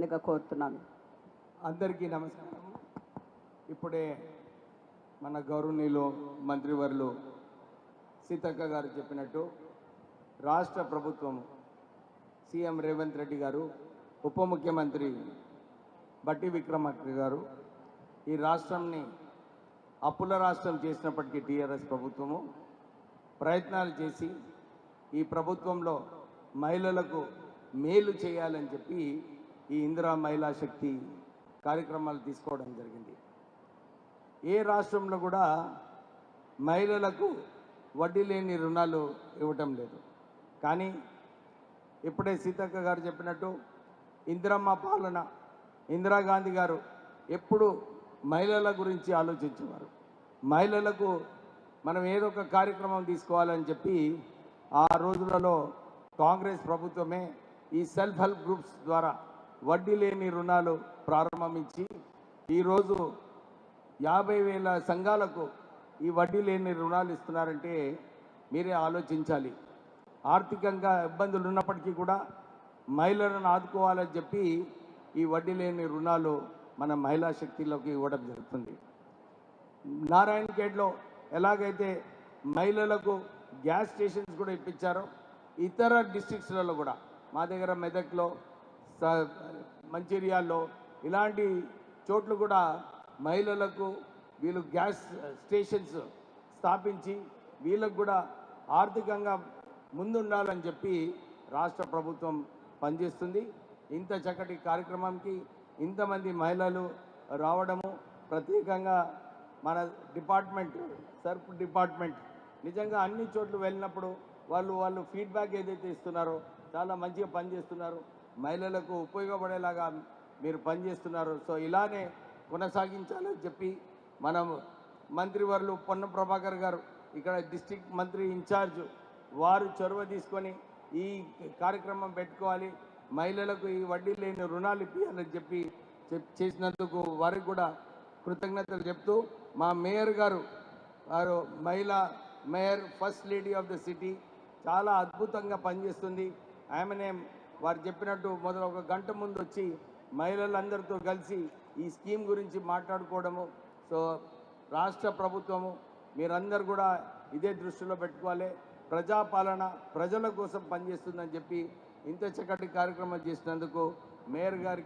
చేయాల్సిందిగా కోరుతున్నాను. అందరికీ నమస్కారం. ఇప్పుడే మన గౌరవనీయులు మంత్రివర్యులు సీతక్క గారు చెప్పినట్టు రాష్ట్ర ప్రభుత్వం సీఎం రేవంత్ రెడ్డి గారు, ఉప ముఖ్యమంత్రి బట్టి విక్రమార్క గారు ఈ రాష్ట్రాన్ని అప్పుల రాష్ట్రం చేసినప్పటికీ టీఆర్ఎస్ ప్రభుత్వము ప్రయత్నాలు చేసి ఈ ప్రభుత్వంలో మహిళలకు మేలు చేయాలని చెప్పి ఈ ఇందిరా మహిళా శక్తి కార్యక్రమాలు తీసుకోవడం జరిగింది. ఏ రాష్ట్రంలో కూడా మహిళలకు వడ్డీ లేని రుణాలు ఇవ్వటం లేదు. కానీ ఇప్పుడే సీతక్క గారు చెప్పినట్టు ఇందిరమ్మ పాలన, ఇందిరాగాంధీ గారు ఎప్పుడు మహిళల గురించి ఆలోచించేవారు. మహిళలకు మనం ఏదో ఒక కార్యక్రమం తీసుకోవాలని చెప్పి ఆ రోజులలో కాంగ్రెస్ ప్రభుత్వమే ఈ సెల్ఫ్ హెల్ప్ గ్రూప్స్ ద్వారా వడ్డీ లేని రుణాలు ప్రారంభించి ఈరోజు 50,000 సంఘాలకు ఈ వడ్డీ లేని రుణాలు ఇస్తున్నారంటే మీరే ఆలోచించాలి. ఆర్థికంగా ఇబ్బందులు ఉన్నప్పటికీ కూడా మహిళలను ఆదుకోవాలని చెప్పి ఈ వడ్డీ లేని రుణాలు మన మహిళా శక్తిలోకి ఇవ్వడం జరుగుతుంది. నారాయణఖేడ్లో ఎలాగైతే మహిళలకు గ్యాస్ స్టేషన్స్ కూడా ఇప్పించారో ఇతర డిస్ట్రిక్ట్స్లలో కూడా మా దగ్గర మెదక్లో, మంచిర్యాల్లో ఇలాంటి చోట్ల కూడా మహిళలకు వీళ్ళు గ్యాస్ స్టేషన్స్ స్థాపించి వీళ్ళకు కూడా ఆర్థికంగా ముందుండాలని చెప్పి రాష్ట్ర ప్రభుత్వం పనిచేస్తుంది. ఇంత చక్కటి కార్యక్రమానికి ఇంతమంది మహిళలు రావడము, ప్రత్యేకంగా మన డిపార్ట్మెంట్ సర్ప్ డిపార్ట్మెంట్ నిజంగా అన్ని చోట్ల వెళ్ళినప్పుడు వాళ్ళు ఫీడ్బ్యాక్ ఏదైతే ఇస్తున్నారో చాలా మంచిగా పనిచేస్తున్నారు, మహిళలకు ఉపయోగపడేలాగా మీరు పనిచేస్తున్నారు. సో ఇలానే కొనసాగించాలని చెప్పి మనం మంత్రివర్యులు పొన్నం ప్రభాకర్ గారు ఇక్కడ డిస్ట్రిక్ట్ మంత్రి ఇన్ఛార్జ్ వారు చొరవ తీసుకొని ఈ కార్యక్రమం పెట్టుకోవాలి, మహిళలకు ఈ వడ్డీ లేని రుణాలు ఇప్పించాలని చెప్పి చేసినందుకు వారికి కూడా కృతజ్ఞతలు చెప్తూ, మా మేయర్ గారు మహిళా mayor, first lady of the city చాలా అద్భుతంగా పనిచేస్తుంది. ఆమెనే వారు చెప్పినట్టు మొదలు 1 గంట ముందు వచ్చి మహిళలందరితో కలిసి ఈ స్కీమ్ గురించి మాట్లాడుకోవడము. సో రాష్ట్ర ప్రభుత్వము మీరందరూ కూడా ఇదే దృష్టిలో పెట్టుకోవాలి. ప్రజాపాలన ప్రజల కోసం పనిచేస్తుందని చెప్పి ఇంత చక్కటి కార్యక్రమం చేసినందుకు మేయర్ గారికి